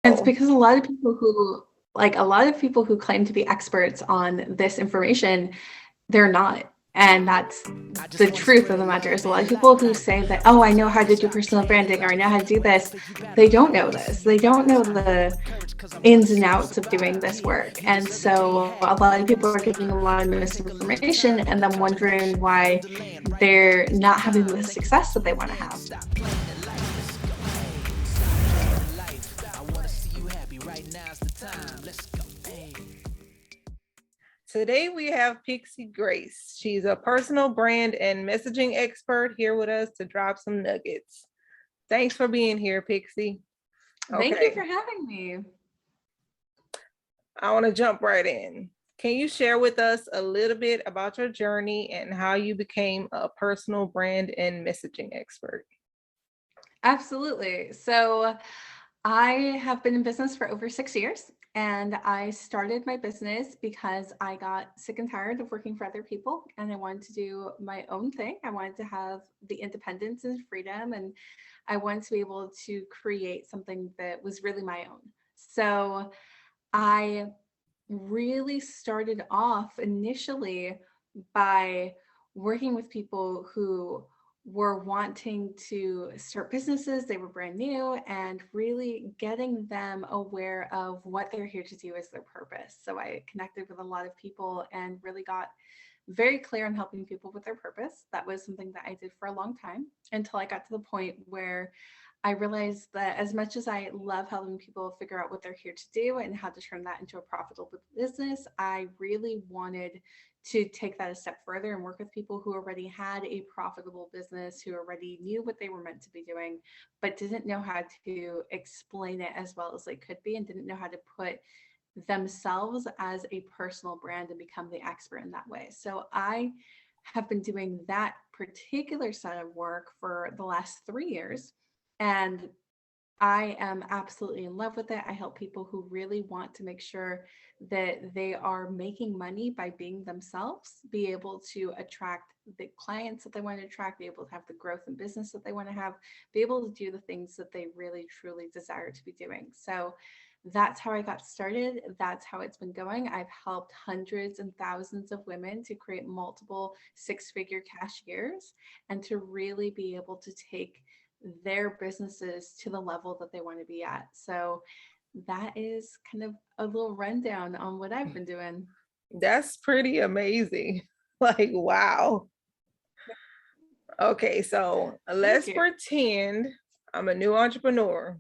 It's because a lot of people who claim to be experts on this information, they're not. And that's the truth of the matter is a lot of people who say that, oh, I know how to do personal branding or I know how to do this. They don't know this. They don't know the ins and outs of doing this work. And so a lot of people are giving a lot of misinformation and then wondering why they're not having the success that they want to have. Today we have Pixie Grace. She's a personal brand and messaging expert here with us to drop some nuggets. Thanks for being here, Pixie. Thank you for having me. I want to jump right in. Can you share with us a little bit about your journey and how you became a personal brand and messaging expert? Absolutely. So I have been in business for over 6 years, and I started my business because I got sick and tired of working for other people and I wanted to do my own thing. I wanted to have the independence and freedom, and I wanted to be able to create something that was really my own. So I really started off initially by working with people who were wanting to start businesses. They were brand new and really getting them aware of what they're here to do as their purpose. So I connected with a lot of people and really got very clear on helping people with their purpose. That was something that I did for a long time until I got to the point where I realized that as much as I love helping people figure out what they're here to do and how to turn that into a profitable business, I really wanted to take that a step further and work with people who already had a profitable business, who already knew what they were meant to be doing, but didn't know how to explain it as well as they could be and didn't know how to put themselves as a personal brand and become the expert in that way. So I have been doing that particular set of work for the last 3 years. And I am absolutely in love with it. I help people who really want to make sure that they are making money by being themselves, be able to attract the clients that they want to attract, be able to have the growth in business that they want to have, be able to do the things that they really truly desire to be doing. So that's how I got started. That's how it's been going. I've helped hundreds and thousands of women to create multiple six-figure cash years and to really be able to take their businesses to the level that they want to be at. So that is kind of a little rundown on what I've been doing. That's pretty amazing. Like, wow. Okay, so Thank let's you. pretend I'm a new entrepreneur.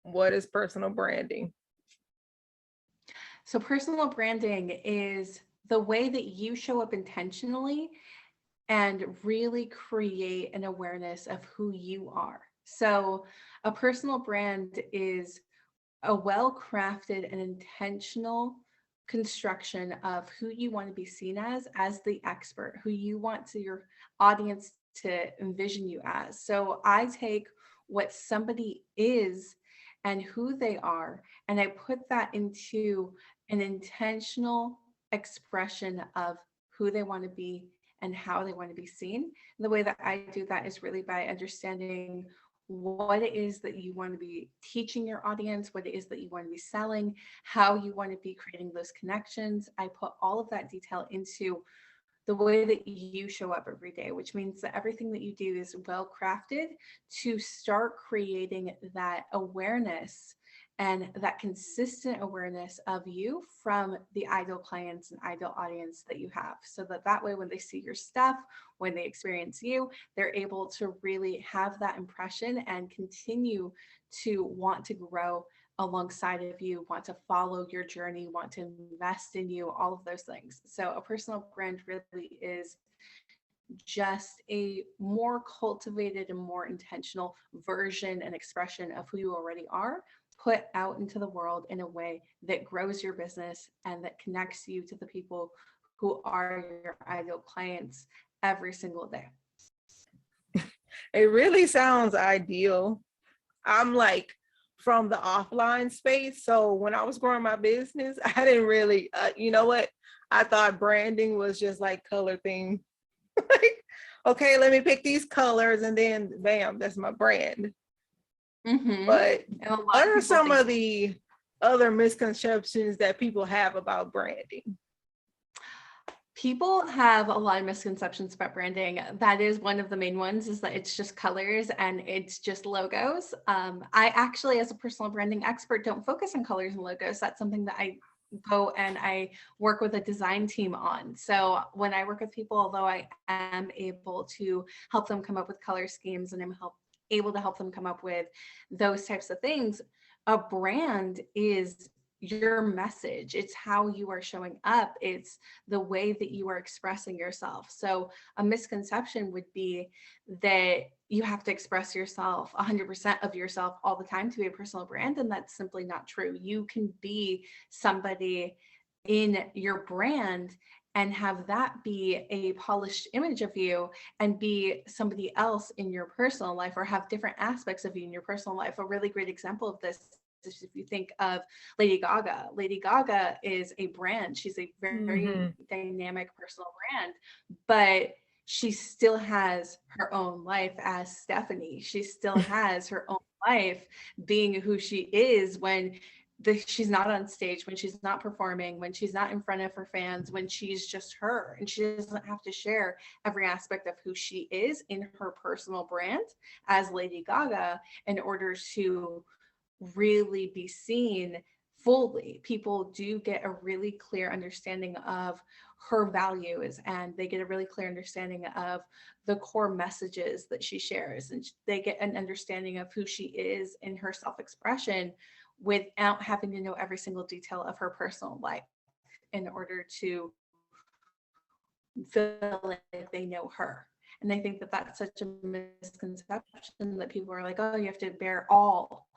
What is personal branding? So personal branding is the way that you show up intentionally and really create an awareness of who you are. So a personal brand is a well-crafted and intentional construction of who you want to be seen as the expert, who you want to your audience to envision you as. So I take what somebody is and who they are, and I put that into an intentional expression of who they want to be and how they want to be seen. And the way that I do that is really by understanding what it is that you want to be teaching your audience, what it is that you want to be selling, how you want to be creating those connections. I put all of that detail into the way that you show up every day, which means that everything that you do is well crafted to start creating that awareness and that consistent awareness of you from the ideal clients and ideal audience that you have, so that way when they see your stuff, when they experience you, they're able to really have that impression and continue to want to grow alongside of you, want to follow your journey, want to invest in you, all of those things. So a personal brand really is just a more cultivated and more intentional version and expression of who you already are, put out into the world in a way that grows your business and that connects you to the people who are your ideal clients every single day. It really sounds ideal. I'm like from the offline space. So when I was growing my business, I didn't really, you know what? I thought branding was just like color theme. Like, okay, let me pick these colors and then bam, that's my brand. Mm-hmm. But And a lot what of are people some think of the other misconceptions that people have about branding? people have a lot of misconceptions about branding. That is one of the main ones, is that it's just colors and it's just logos. I actually, as a personal branding expert, don't focus on colors and logos. That's something that I go and I work with a design team on. So when I work with people, although I am able to help them come up with color schemes and able to help them come up with those types of things, a brand is your message. It's how you are showing up. It's the way that you are expressing yourself. So a misconception would be that you have to express yourself 100% of yourself all the time to be a personal brand. And that's simply not true. You can be somebody in your brand and have that be a polished image of you and be somebody else in your personal life, or have different aspects of you in your personal life. A really great example of this, if you think of Lady Gaga. Lady Gaga is a brand. She's a very Mm-hmm. dynamic personal brand, but she still has her own life as Stephanie. She still has her own life being who she is when she's not on stage, when she's not performing, when she's not in front of her fans, when she's just her. And she doesn't have to share every aspect of who she is in her personal brand as Lady Gaga in order to really be seen fully. People do get a really clear understanding of her values, and they get a really clear understanding of the core messages that she shares, and they get an understanding of who she is in her self-expression without having to know every single detail of her personal life in order to feel like they know her. And I think that that's such a misconception, that people are like, oh, you have to bear all,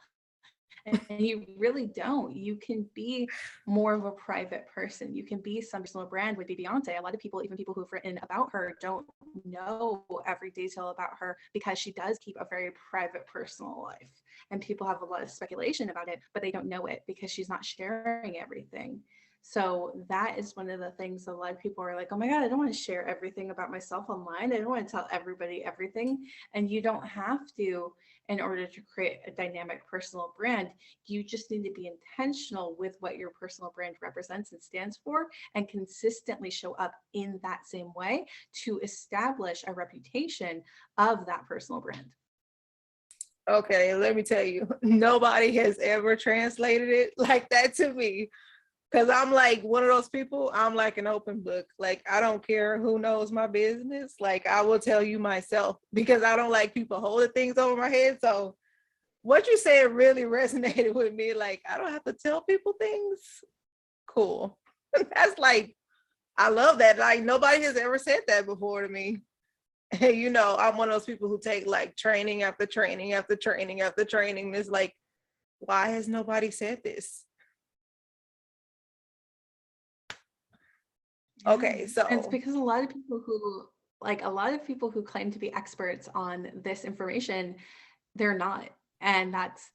and you really don't. You can be more of a private person. You can be some personal brand. Would be Beyonce. A lot of people, even people who've written about her, don't know every detail about her because she does keep a very private personal life. And people have a lot of speculation about it, but they don't know it because she's not sharing everything. So that is one of the things that a lot of people are like, oh my God, I don't want to share everything about myself online. I don't want to tell everybody everything. And you don't have to in order to create a dynamic personal brand. You just need to be intentional with what your personal brand represents and stands for, and consistently show up in that same way to establish a reputation of that personal brand. Okay, let me tell you, nobody has ever translated it like that to me. Cause I'm like one of those people, I'm like an open book. Like, I don't care who knows my business. Like, I will tell you myself, because I don't like people holding things over my head. So what you said really resonated with me. Like, I don't have to tell people things. Cool. That's like, I love that. Like, nobody has ever said that before to me. And I'm one of those people who take like training after training after training after training. It's like, why has nobody said this? Okay, Yes. And it's so because a lot of people who claim to be experts on this information, they're not. And that's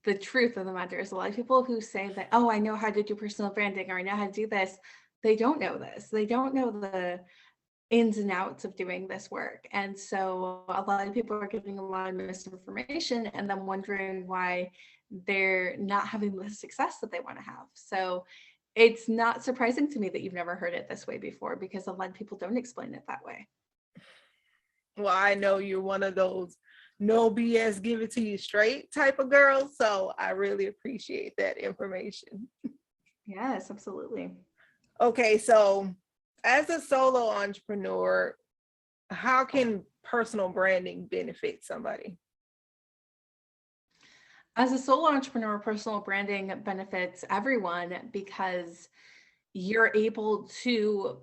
the truth of the matter. Is a lot of people who say that, oh, I know how to do personal branding, or I know how to do this. They don't know this. They don't know the ins and outs of doing this work. And so a lot of people are getting a lot of misinformation and then wondering why they're not having the success that they want to have. So it's not surprising to me that you've never heard it this way before, because a lot of people don't explain it that way. well, I know you're one of those no BS, give it to you straight type of girls. So I really appreciate that information. Yes, absolutely. Okay, so as a solo entrepreneur, how can personal branding benefit somebody? As a solo entrepreneur, personal branding benefits everyone because you're able to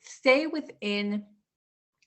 stay within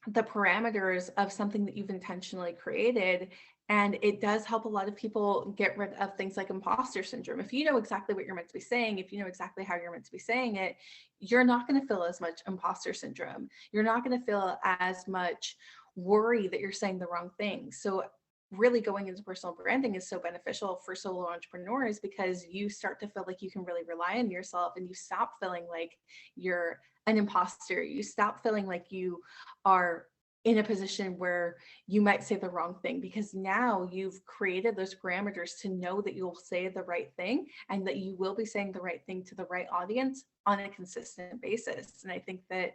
the parameters of something that you've intentionally created. And it does help a lot of people get rid of things like imposter syndrome. If you know exactly what you're meant to be saying, if you know exactly how you're meant to be saying it, you're not going to feel as much imposter syndrome. You're not going to feel as much worry that you're saying the wrong thing. So really going into personal branding is so beneficial for solo entrepreneurs, because you start to feel like you can really rely on yourself, and you stop feeling like you're an imposter. You stop feeling like you are in a position where you might say the wrong thing, because now you've created those parameters to know that you'll say the right thing and that you will be saying the right thing to the right audience on a consistent basis. And I think that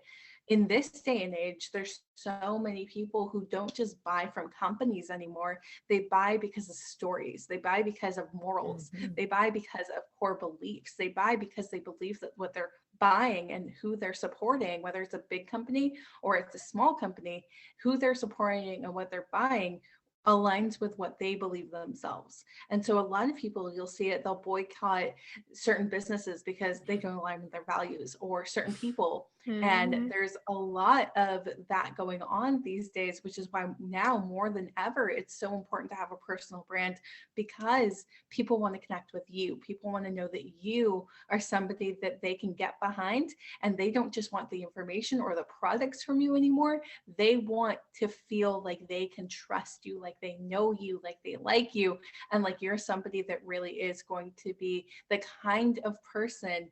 in this day and age, there's so many people who don't just buy from companies anymore. They buy because of stories. They buy because of morals. Mhm. They buy because of core beliefs. They buy because they believe that what they're buying and who they're supporting, whether it's a big company or it's a small company, who they're supporting and what they're buying aligns with what they believe themselves. And so a lot of people, you'll see it, they'll boycott certain businesses because they don't align with their values, or certain people. And Mhm. there's a lot of that going on these days, which is why now more than ever, it's so important to have a personal brand, because people want to connect with you. People want to know that you are somebody that they can get behind, and they don't just want the information or the products from you anymore. They want to feel like they can trust you, like they know you, like they like you, and like you're somebody that really is going to be the kind of person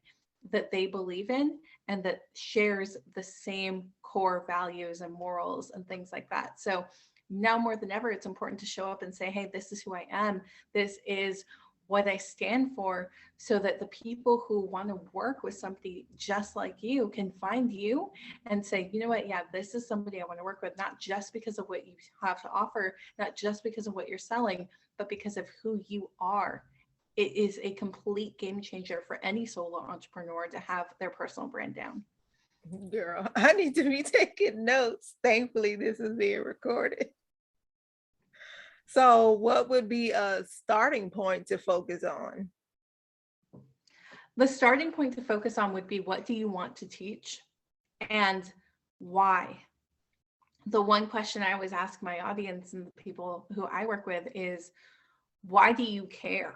that they believe in and that shares the same core values and morals and things like that. So now more than ever, it's important to show up and say, hey, this is who I am. This is what I stand for, so that the people who want to work with somebody just like you can find you and say, you know what, yeah, this is somebody I want to work with, not just because of what you have to offer, not just because of what you're selling, but because of who you are. It is a complete game changer for any solo entrepreneur to have their personal brand down. Girl, I need to be taking notes. Thankfully, this is being recorded. So, what would be a starting point to focus on? The starting point to focus on would be, what do you want to teach and why? The one question I always ask my audience and the people who I work with is, why do you care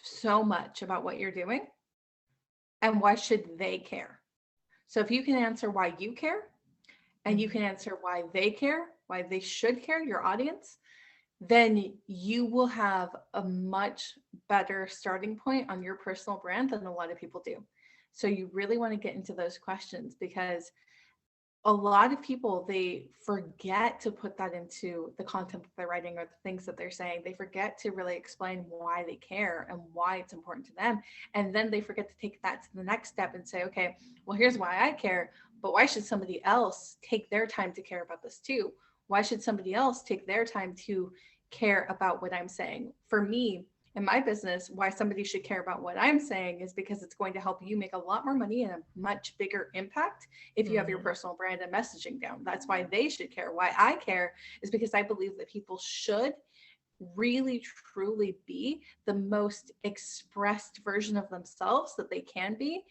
so much about what you're doing? And why should they care? So if you can answer why you care, and you can answer why they care, why they should care, your audience, then you will have a much better starting point on your personal brand than a lot of people do. So you really want to get into those questions, because a lot of people, they forget to put that into the content that they're writing or the things that they're saying. They forget to really explain why they care and why it's important to them. And then they forget to take that to the next step and say, okay, well, here's why I care, but why should somebody else take their time to care about this too? Why should somebody else take their time to care about what I'm saying? For me, in my business, why somebody should care about what I'm saying is because it's going to help you make a lot more money and a much bigger impact if you have your Mhm. personal brand and messaging down. That's why they should care. Why I care is because I believe that people should really truly be the most expressed version of themselves that they can be,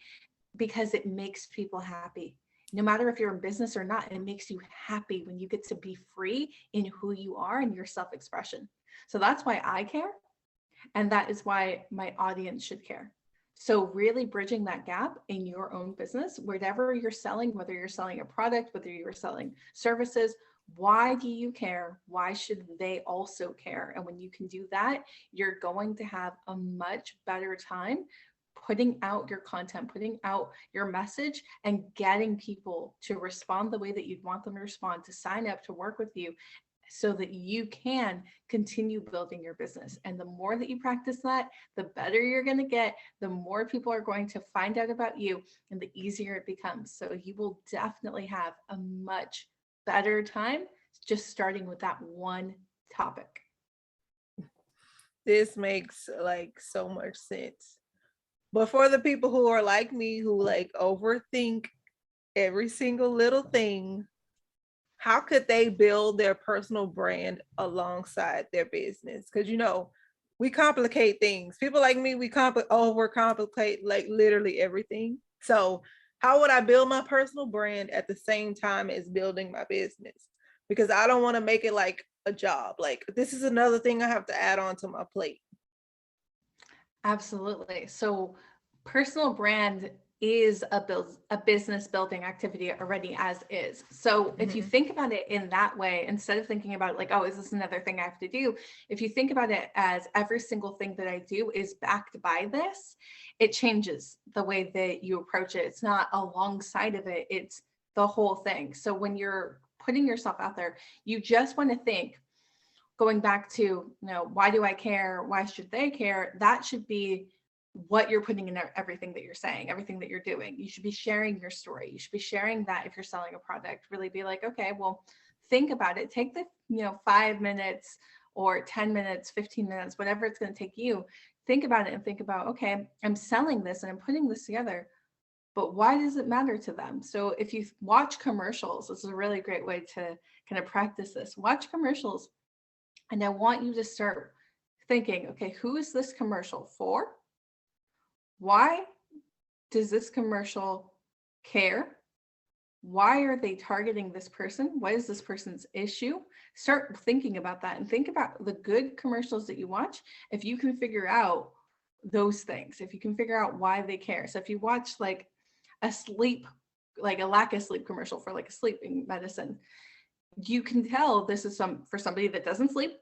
because it makes people happy. No matter if you're in business or not, it makes you happy when you get to be free in who you are and your self-expression. So that's why I care. And that is why my audience should care. So really bridging that gap in your own business, whatever you're selling, whether you're selling a product, whether you're selling services, why do you care? Why should they also care? And when you can do that, you're going to have a much better time putting out your content, putting out your message, and getting people to respond the way that you'd want them to respond, to sign up, to work with you, so that you can continue building your business. And the more that you practice that, the better you're going to get, the more people are going to find out about you, and the easier it becomes. So you will definitely have a much better time just starting with that one topic. This makes like so much sense. But for the people who are like me, who like overthink every single little thing, how could they build their personal brand alongside their business? Because we complicate things. People like me, we overcomplicate like literally everything. So how would I build my personal brand at the same time as building my business? Because I don't want to make it like a job. Like, this is another thing I have to add on to my plate. Absolutely. So personal brand is a business building activity already as is. So if you Mhm. think about it in that way, instead of thinking about it like, oh, is this another thing I have to do? If you think about it as every single thing that I do is backed by this, it changes the way that you approach it. It's not alongside of it, it's the whole thing. So when you're putting yourself out there, you just want to think, going back to, why do I care? Why should they care? That should be what you're putting in everything that you're saying, everything that you're doing. You should be sharing your story. You should be sharing that. If you're selling a product, really be like, okay, well, think about it. Take the, 5 minutes or 10 minutes, 15 minutes, whatever it's going to take you. Think about it and think about, okay, I'm selling this and I'm putting this together, but why does it matter to them? So if you watch commercials, this is a really great way to kind of practice this. Watch commercials. And I want you to start thinking, okay, who is this commercial for? Why does this commercial care? Why are they targeting this person? What is this person's issue? Start thinking about that and think about the good commercials that you watch. If you can figure out those things, if you can figure out why they care. So if you watch like a lack of sleep commercial for like a sleeping medicine, you can tell this is for somebody that doesn't sleep.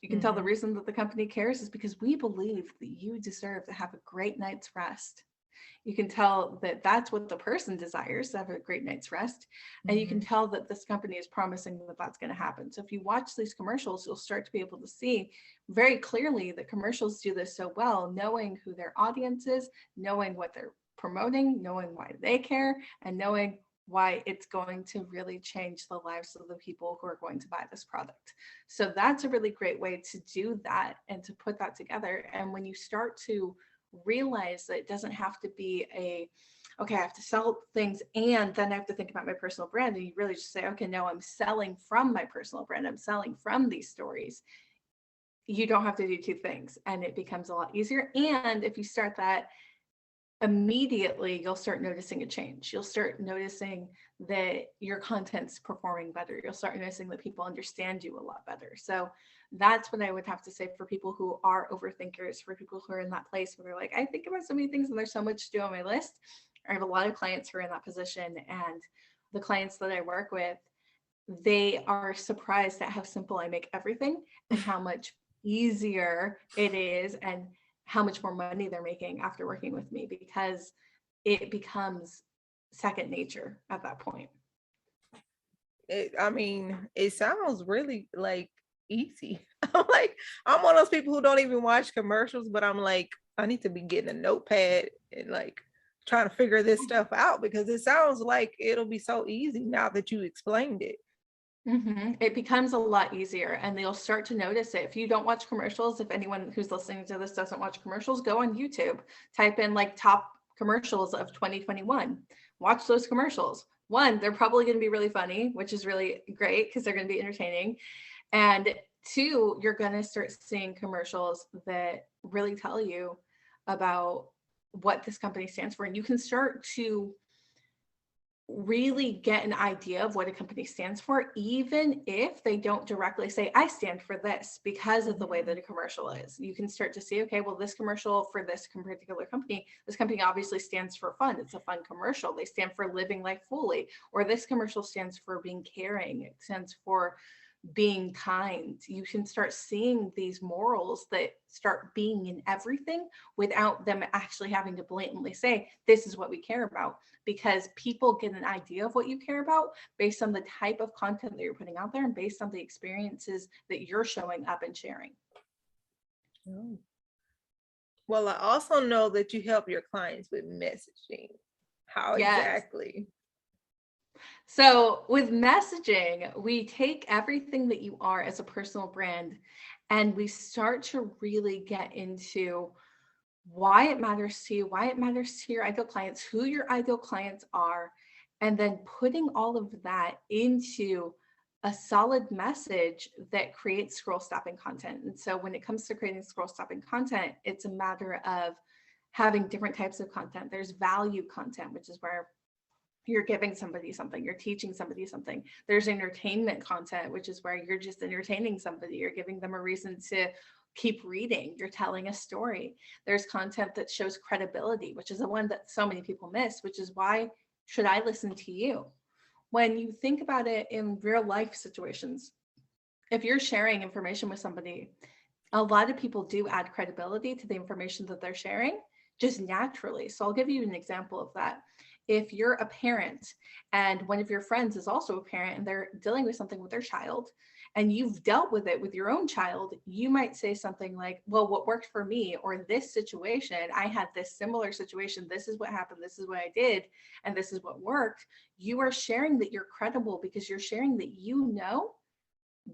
You can tell the reason that the company cares is because we believe that you deserve to have a great night's rest. You can tell that that's what the person desires, to have a great night's rest. And you can tell that this company is promising that that's going to happen. So if you watch these commercials, you'll start to be able to see very clearly that commercials do this so well, knowing who their audience is, knowing what they're promoting, knowing why they care, and knowing why it's going to really change the lives of the people who are going to buy this product. So that's a really great way to do that and to put that together. And when you start to realize that it doesn't have to be okay, I have to sell things and then I have to think about my personal brand, and you really just say, okay, no, I'm selling from my personal brand. I'm selling from these stories. You don't have to do two things, and it becomes a lot easier. And if you start that, immediately you'll start noticing a change. You'll start noticing that your content's performing better. You'll start noticing that people understand you a lot better. So that's what I would have to say for people who are overthinkers, for people who are in that place where they're like, I think about so many things and there's so much to do on my list. I have a lot of clients who are in that position, and the clients that I work with, they are surprised at how simple I make everything and how much easier it is, and how much more money they're making after working with me, because it becomes second nature at that point. It sounds really like easy. I'm one of those people who don't even watch commercials, but I'm like, I need to be getting a notepad and like trying to figure this stuff out, because it sounds like it'll be so easy now that you explained it. It becomes a lot easier, and they'll start to notice it. If you don't watch commercials, if anyone who's listening to this doesn't watch commercials, go on YouTube, type in like top commercials of 2021, watch those commercials. One, they're probably going to be really funny, which is really great because they're going to be entertaining. And two, you're going to start seeing commercials that really tell you about what this company stands for. And you can start to really get an idea of what a company stands for, even if they don't directly say, I stand for this, because of the way that a commercial is. You can start to see, okay, well, this commercial for this particular company, this company obviously stands for fun. It's a fun commercial. They stand for living life fully. Or this commercial stands for being caring. It stands for being kind. You can start seeing these morals that start being in everything without them actually having to blatantly say, this is what we care about, because people get an idea of what you care about based on the type of content that you're putting out there and based on the experiences that you're showing up and sharing. Oh. Well, I also know that you help your clients with messaging. How exactly? So with messaging, we take everything that you are as a personal brand and we start to really get into why it matters to you, why it matters to your ideal clients, who your ideal clients are, and then putting all of that into a solid message that creates scroll stopping content. And so when it comes to creating scroll stopping content, it's a matter of having different types of content. There's value content, which is where you're giving somebody something, you're teaching somebody something. There's entertainment content, which is where you're just entertaining somebody, you're giving them a reason to keep reading, you're telling a story. There's content that shows credibility, which is the one that so many people miss, which is why should I listen to you? When you think about it in real life situations, if you're sharing information with somebody, a lot of people do add credibility to the information that they're sharing just naturally. So I'll give you an example of that. if you're a parent and one of your friends is also a parent and they're dealing with something with their child and you've dealt with it with your own child, you might say something like, well, what worked for me, or this situation, I had this similar situation, this is what happened, this is what I did, and this is what worked. You are sharing that you're credible because you're sharing that you know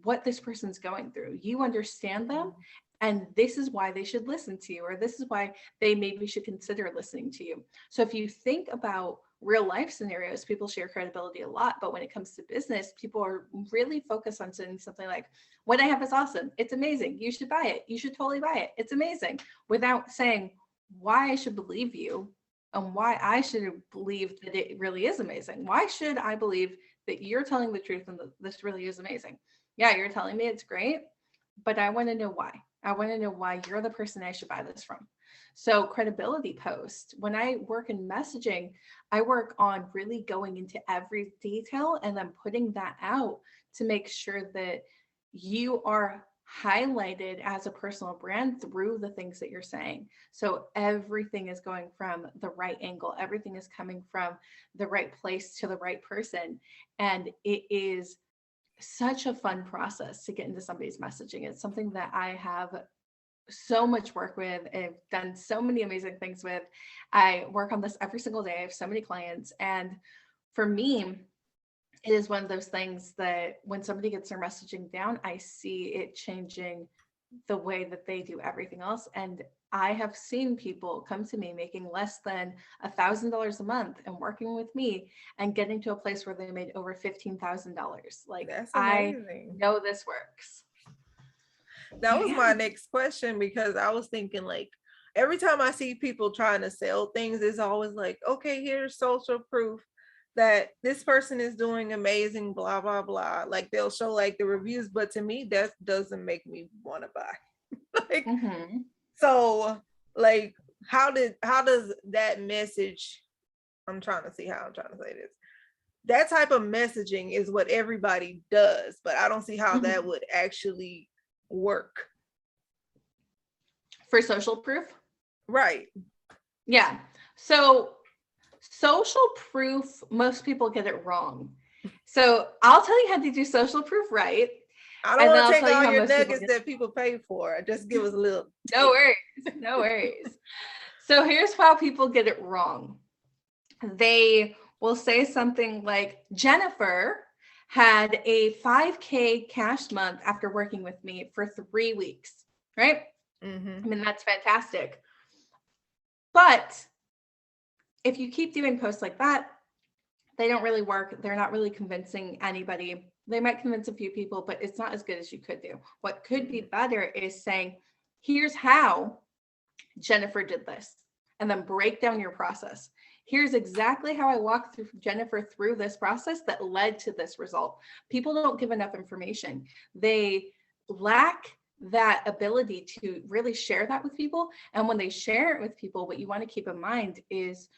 what this person's going through. You understand them, and this is why they should listen to you, or this is why they maybe should consider listening to you. So if you think about real life scenarios, people share credibility a lot, but when it comes to business, people are really focused on saying something like, what I have is awesome, it's amazing, you should buy it, you should totally buy it, it's amazing, without saying why I should believe you and why I should believe that it really is amazing. Why should I believe that you're telling the truth and that this really is amazing? Yeah, you're telling me it's great, but I want to know why. I want to know why you're the person I should buy this from. So credibility post, when I work in messaging, I work on really going into every detail and then putting that out to make sure that you are highlighted as a personal brand through the things that you're saying. So everything is going from the right angle, everything is coming from the right place to the right person. And it is such a fun process to get into somebody's messaging. It's something that I have so much work with. I've done so many amazing things with. I work on this every single day. I have so many clients. And for me, it is one of those things that when somebody gets their messaging down, I see it changing the way that they do everything else. And I have seen people come to me making less than $1,000 a month and working with me and getting to a place where they made over $15,000. Like, That's I amazing. know this works. That was Yeah. my next question, because I was thinking, like, every time I see people trying to sell things, it's always like, okay, here's social proof that this person is doing amazing, blah, blah, blah. Like, they'll show like the reviews, but to me, that doesn't make me want to buy. Like, so like, how does that message, I'm trying to see how I'm trying to say this. That type of messaging is what everybody does, but I don't see how that would actually work. For social proof? Right. Yeah. So social proof, most people get it wrong. So I'll tell you how to do social proof right. I don't want to take all how your most people nuggets that people pay for. Just give us a little. No worries. No worries. So here's how people get it wrong. They will say something like, Jennifer had a 5K cash month after working with me for 3 weeks, right? I mean, that's fantastic. But if you keep doing posts like that, they don't really work. They're not really convincing anybody. They might convince a few people, but it's not as good as you could do. What could be better is saying, here's how Jennifer did this, and then break down your process. Here's exactly how I walked through Jennifer through this process that led to this result. People don't give enough information. They lack that ability to really share that with people. And when they share it with people, what you want to keep in mind is,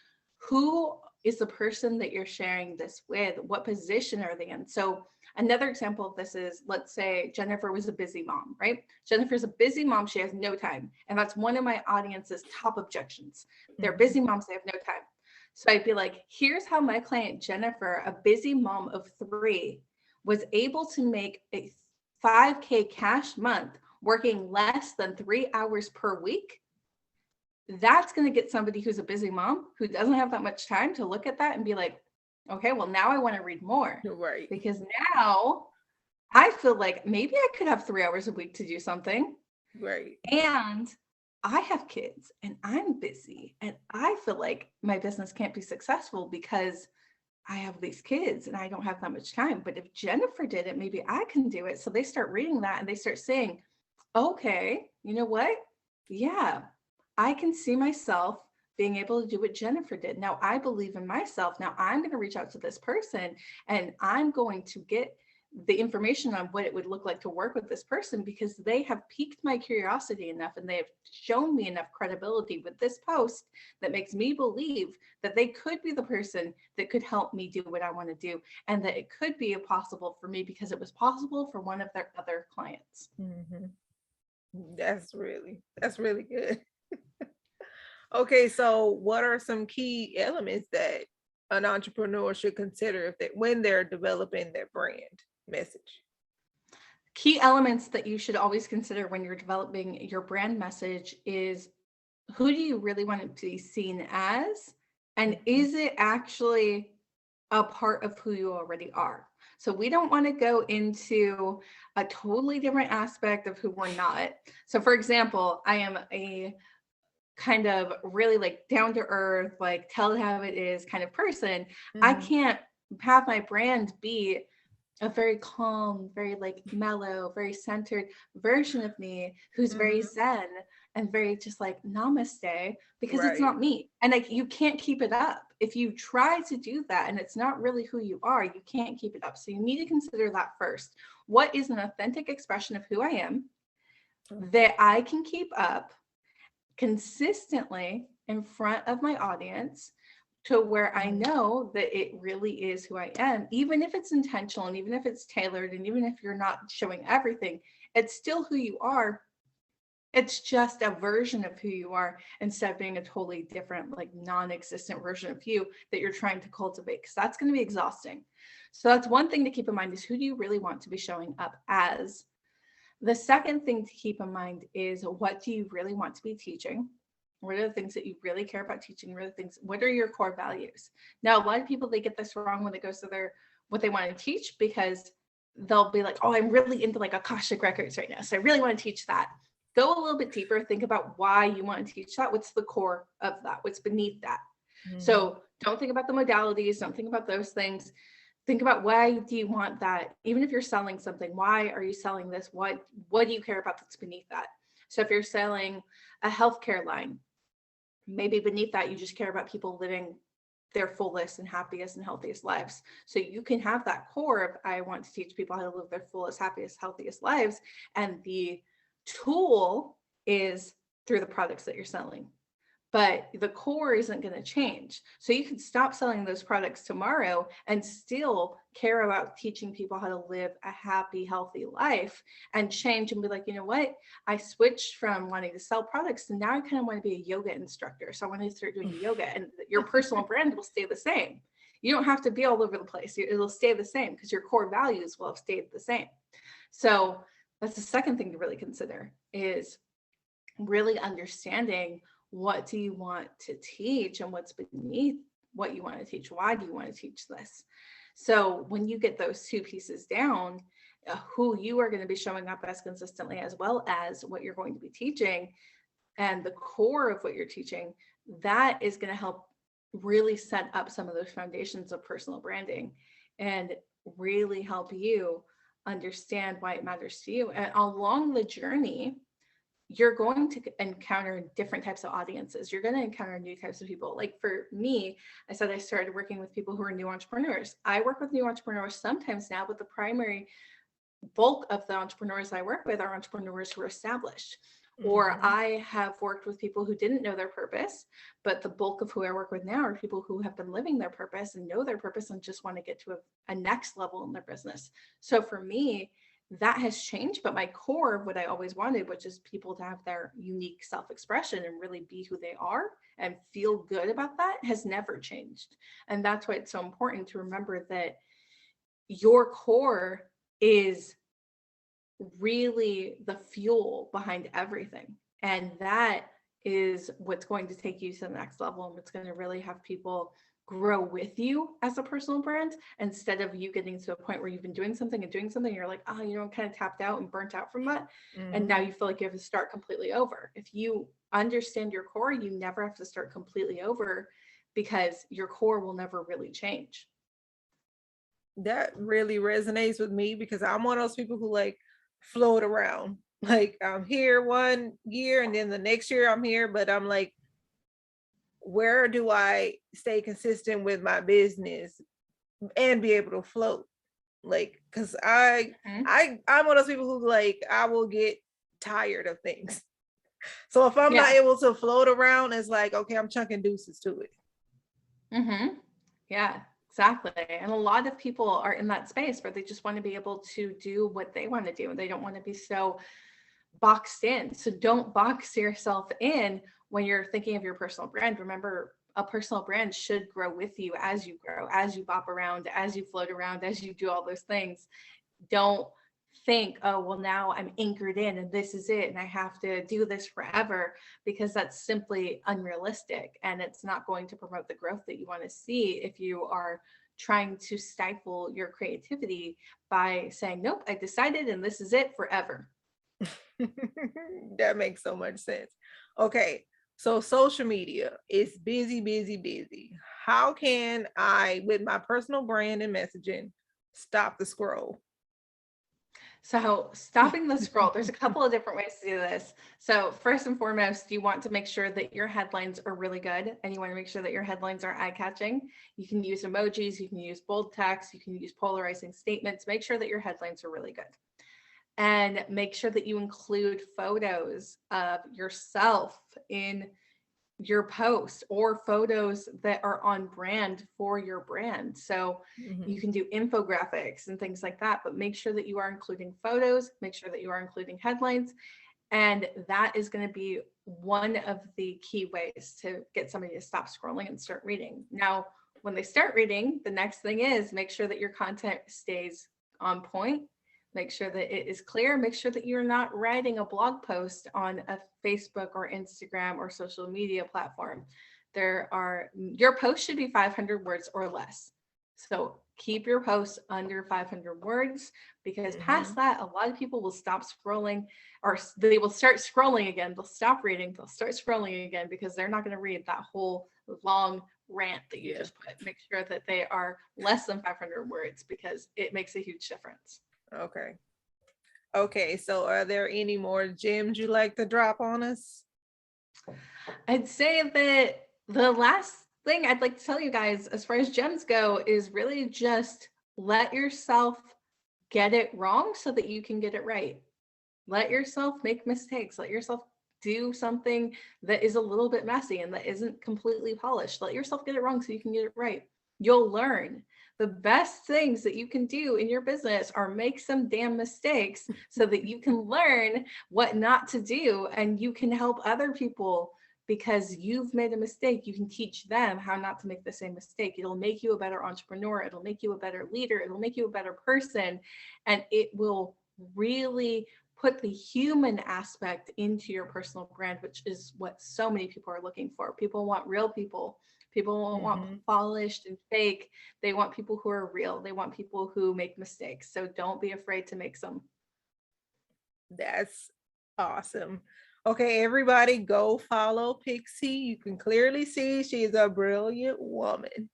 who is the person that you're sharing this with? What position are they in? So another example of this is, let's say Jennifer was a busy mom, right? Jennifer's a busy mom. She has no time. And that's one of my audience's top objections. They're busy moms. They have no time. So I'd be like, here's how my client Jennifer, a busy mom of 3, was able to make a 5K cash month working less than 3 hours per week. That's going to get somebody who's a busy mom who doesn't have that much time to look at that and be like, okay, well, now I want to read more. Right. Because now I feel like maybe I could have 3 hours a week to do something. Right. And I have kids and I'm busy and I feel like my business can't be successful because I have these kids and I don't have that much time. But if Jennifer did it, maybe I can do it. So they start reading that and they start saying, okay, you know what? Yeah, I can see myself being able to do what Jennifer did. Now I believe in myself. Now I'm going to reach out to this person and I'm going to get the information on what it would look like to work with this person, because they have piqued my curiosity enough and they have shown me enough credibility with this post that makes me believe that they could be the person that could help me do what I want to do, and that it could be possible for me because it was possible for one of their other clients. That's really good. Okay, so what are some key elements that an entrepreneur should consider if they, when they're developing their brand message? Key elements that you should always consider when you're developing your brand message is, who do you really want it to be seen as? And is it actually a part of who you already are? So we don't want to go into a totally different aspect of who we're not. So for example, I am a kind of really like down to earth, like tell it how it is kind of person. I can't have my brand be a very calm, very like mellow, very centered version of me who's very zen and very just like namaste, because it's Right. not me. And like you can't keep it up. If you try to do that and it's not really who you are, you can't keep it up. So you need to consider that first. What is an authentic expression of who I am that I can keep up consistently in front of my audience, to where I know that it really is who I am, even if it's intentional and even if it's tailored and even if you're not showing everything, it's still who you are. It's just a version of who you are instead of being a totally different, like non-existent version of you that you're trying to cultivate, because that's going to be exhausting. So that's one thing to keep in mind, is who do you really want to be showing up as? The second thing to keep in mind is, what do you really want to be teaching? What are the things that you really care about teaching? What are your core values? Now, a lot of people, they get this wrong when it goes to what they want to teach, because they'll be like, oh, I'm really into like Akashic records right now, so I really want to teach that. Go a little bit deeper, think about why you want to teach that. What's the core of that? What's beneath that? So don't think about the modalities, don't think about those things. Think about, why do you want that? Even if you're selling something, why are you selling this? What do you care about that's beneath that? So if you're selling a healthcare line, maybe beneath that, you just care about people living their fullest and happiest and healthiest lives. So you can have that core of, I want to teach people how to live their fullest, happiest, healthiest lives. And the tool is through the products that you're selling. But the core isn't going to change. So you can stop selling those products tomorrow and still care about teaching people how to live a happy, healthy life, and change and be like, you know what? I switched from wanting to sell products to now I kind of want to be a yoga instructor. So I want to start doing yoga, and your personal brand will stay the same. You don't have to be all over the place. It'll stay the same because your core values will have stayed the same. So that's the second thing to really consider, is really understanding, what do you want to teach and what's beneath what you want to teach? Why do you want to teach this? So when you get those two pieces down, who you are going to be showing up as consistently, as well as what you're going to be teaching and the core of what you're teaching, that is going to help really set up some of those foundations of personal branding and really help you understand why it matters to you. And along the journey, you're going to encounter different types of audiences. You're going to encounter new types of people. Like for me, I said I started working with people who are new entrepreneurs. I work with new entrepreneurs sometimes now, but the primary bulk of the entrepreneurs I work with are entrepreneurs who are established. Or I have worked with people who didn't know their purpose, but the bulk of who I work with now are people who have been living their purpose and know their purpose and just want to get to a next level in their business. So for me, that has changed, but my core of what I always wanted, which is people to have their unique self-expression and really be who they are and feel good about that, has never changed. And that's why it's so important to remember that your core is really the fuel behind everything. And that is what's going to take you to the next level, and what's going to really have people grow with you as a personal brand, instead of you getting to a point where you've been doing something, you're like, oh, you know, kind of tapped out and burnt out from that. And now you feel like you have to start completely over. If you understand your core, you never have to start completely over, because your core will never really change. That really resonates with me, because I'm one of those people who like float around. Like I'm here one year and then the next year I'm here, but I'm like, where do I stay consistent with my business and be able to float? Like, cause I'm one of those people who like, I will get tired of things. So if I'm not able to float around, it's like, okay, I'm chunking deuces to it. Yeah, exactly. And a lot of people are in that space where they just want to be able to do what they want to do, and they don't want to be so boxed in. So don't box yourself in when you're thinking of your personal brand, remember a personal brand should grow with you as you grow, as you bop around, as you float around, as you do all those things. Don't think, oh, well, now I'm anchored in and this is it and I have to do this forever, because that's simply unrealistic and it's not going to promote the growth that you want to see if you are trying to stifle your creativity by saying, nope, I decided and this is it forever. That makes so much sense. Okay, so social media is busy, busy, busy. How can I, with my personal brand and messaging, stop the scroll? So stopping the scroll, there's a couple of different ways to do this. So first and foremost, you want to make sure that your headlines are really good and you want to make sure that your headlines are eye-catching. You can use emojis, you can use bold text, you can use polarizing statements. Make sure that your headlines are really good. And make sure that you include photos of yourself in your post or photos that are on brand for your brand. So you can do infographics and things like that, but make sure that you are including photos, make sure that you are including headlines. And that is going to be one of the key ways to get somebody to stop scrolling and start reading. Now, when they start reading, the next thing is make sure that your content stays on point. Make sure that it is clear. Make sure that you're not writing a blog post on a Facebook or Instagram or social media platform. Your post should be 500 words or less. So keep your posts under 500 words, because past that, a lot of people will stop scrolling, or they will start scrolling again. They'll stop reading. They'll start scrolling again because they're not going to read that whole long rant that you just put. Make sure that they are less than 500 words because it makes a huge difference. Okay, so are there any more gems you like to drop on us? I'd say that the last thing I'd like to tell you guys as far as gems go is really just let yourself get it wrong so that you can get it right. Let yourself make mistakes. Let yourself do something that is a little bit messy and that isn't completely polished. Let yourself get it wrong so you can get it right. You'll learn. The best things that you can do in your business are make some damn mistakes so that you can learn what not to do and you can help other people. Because you've made a mistake, you can teach them how not to make the same mistake. It'll make you a better entrepreneur. It'll make you a better leader. It'll make you a better person. And it will really put the human aspect into your personal brand, which is what so many people are looking for. People want real people. People don't want polished and fake. They want people who are real. They want people who make mistakes. So don't be afraid to make some. That's awesome. Okay, everybody go follow Pixie. You can clearly see she's a brilliant woman.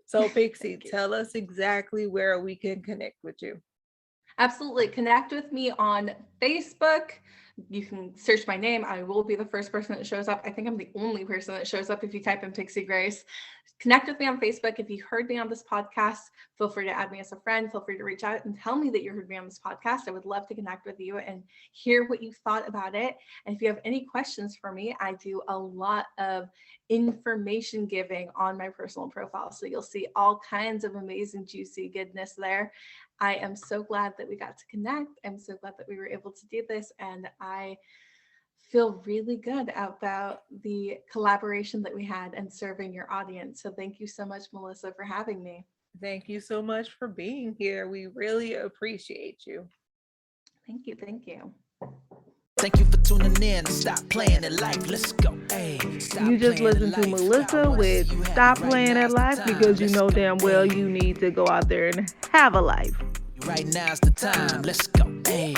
So Pixie, tell us exactly where we can connect with you. Absolutely. Connect with me on Facebook. You can search my name. I will be the first person that shows up. I think I'm the only person that shows up if you type in Pixie Grace. Connect with me on Facebook. If you heard me on this podcast, feel free to add me as a friend. Feel free to reach out and tell me that you heard me on this podcast. I would love to connect with you and hear what you thought about it. And if you have any questions for me, I do a lot of information giving on my personal profile. So you'll see all kinds of amazing, juicy goodness there. I am so glad that we got to connect. I'm so glad that we were able to do this. And I feel really good about the collaboration that we had and serving your audience. So thank you so much, Melissa, for having me. Thank you so much for being here. We really appreciate you. Thank you. Thank you. Thank you for tuning in. Stop playing at life. Let's go. Hey, you just listened to Melissa with Stop Playing at Life, because you know damn well you need to go out there and have a life. Right now's the time. Let's go. Hey.